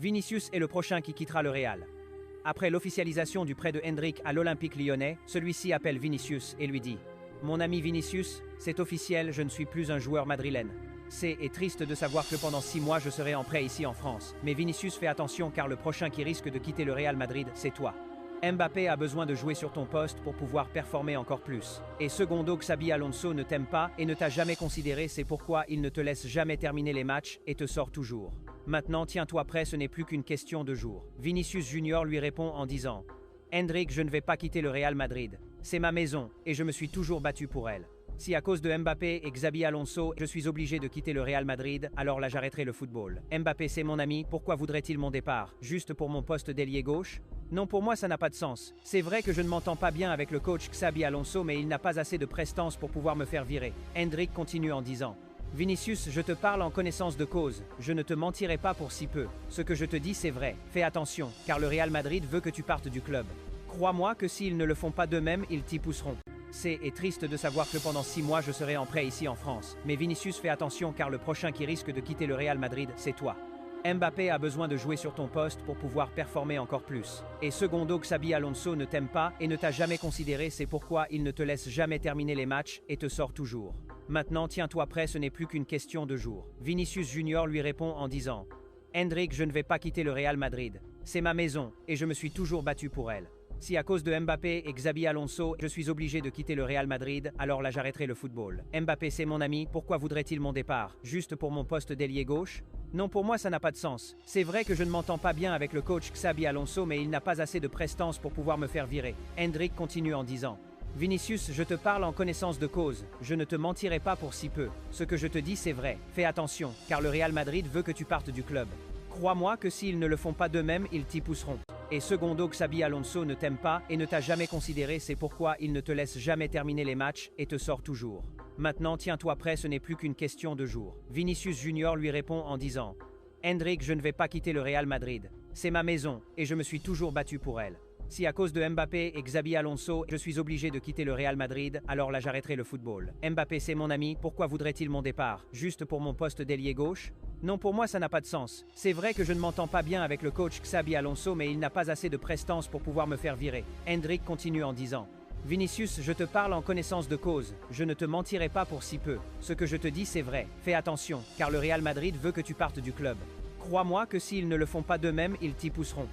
Vinicius est le prochain qui quittera le Real. Après l'officialisation du prêt de Endrick à l'Olympique lyonnais, celui-ci appelle Vinicius et lui dit « Mon ami Vinicius, c'est officiel, je ne suis plus un joueur madrilène. C'est triste de savoir que pendant 6 mois je serai en prêt ici en France. Mais Vinicius, fais attention car le prochain qui risque de quitter le Real Madrid, c'est toi. Mbappé a besoin de jouer sur ton poste pour pouvoir performer encore plus. Et secondo, Xabi Alonso ne t'aime pas et ne t'a jamais considéré, c'est pourquoi il ne te laisse jamais terminer les matchs et te sort toujours. Maintenant tiens-toi prêt, ce n'est plus qu'une question de jours. Vinicius Junior lui répond en disant « Endrick, je ne vais pas quitter le Real Madrid. C'est ma maison et je me suis toujours battu pour elle. Si à cause de Mbappé et Xabi Alonso, je suis obligé de quitter le Real Madrid, alors là j'arrêterai le football. Mbappé c'est mon ami, pourquoi voudrait-il mon départ? Juste pour mon poste d'ailier gauche? Non, pour moi ça n'a pas de sens. C'est vrai que je ne m'entends pas bien avec le coach Xabi Alonso, mais il n'a pas assez de prestance pour pouvoir me faire virer. Endrick continue en disant « Vinicius, je te parle en connaissance de cause, je ne te mentirai pas pour si peu. Ce que je te dis c'est vrai, fais attention, car le Real Madrid veut que tu partes du club. Crois-moi que s'ils ne le font pas d'eux-mêmes, ils t'y pousseront. C'est triste de savoir que pendant 6 mois je serai en prêt ici en France. Mais Vinicius, fais attention car le prochain qui risque de quitter le Real Madrid, c'est toi. Mbappé a besoin de jouer sur ton poste pour pouvoir performer encore plus. Et secondo, Xabi Alonso ne t'aime pas et ne t'a jamais considéré, c'est pourquoi il ne te laisse jamais terminer les matchs et te sort toujours. Maintenant tiens-toi prêt, ce n'est plus qu'une question de jours. Vinicius Junior lui répond en disant « Endrick, je ne vais pas quitter le Real Madrid. C'est ma maison et je me suis toujours battu pour elle. Si à cause de Mbappé et Xabi Alonso, je suis obligé de quitter le Real Madrid, alors là j'arrêterai le football. Mbappé c'est mon ami, pourquoi voudrait-il mon départ? Juste pour mon poste d'ailier gauche? Non, pour moi ça n'a pas de sens. C'est vrai que je ne m'entends pas bien avec le coach Xabi Alonso, mais il n'a pas assez de prestance pour pouvoir me faire virer. Endrick continue en disant « Vinicius, je te parle en connaissance de cause, je ne te mentirai pas pour si peu. Ce que je te dis c'est vrai, fais attention, car le Real Madrid veut que tu partes du club. Crois-moi que s'ils ne le font pas d'eux-mêmes, ils t'y pousseront. Et secondo, Xabi Alonso ne t'aime pas et ne t'a jamais considéré, c'est pourquoi il ne te laisse jamais terminer les matchs et te sort toujours. Maintenant tiens-toi prêt, ce n'est plus qu'une question de jours. Vinicius Junior lui répond en disant « Endrick, je ne vais pas quitter le Real Madrid. C'est ma maison et je me suis toujours battu pour elle. Si à cause de Mbappé et Xabi Alonso, je suis obligé de quitter le Real Madrid, alors là j'arrêterai le football. Mbappé c'est mon ami, pourquoi voudrait-il mon départ? Juste pour mon poste d'ailier gauche? Non, pour moi ça n'a pas de sens. C'est vrai que je ne m'entends pas bien avec le coach Xabi Alonso, mais il n'a pas assez de prestance pour pouvoir me faire virer. Endrick continue en disant « Vinicius, je te parle en connaissance de cause, je ne te mentirai pas pour si peu. Ce que je te dis c'est vrai, fais attention, car le Real Madrid veut que tu partes du club. Crois-moi que s'ils ne le font pas d'eux-mêmes, ils t'y pousseront.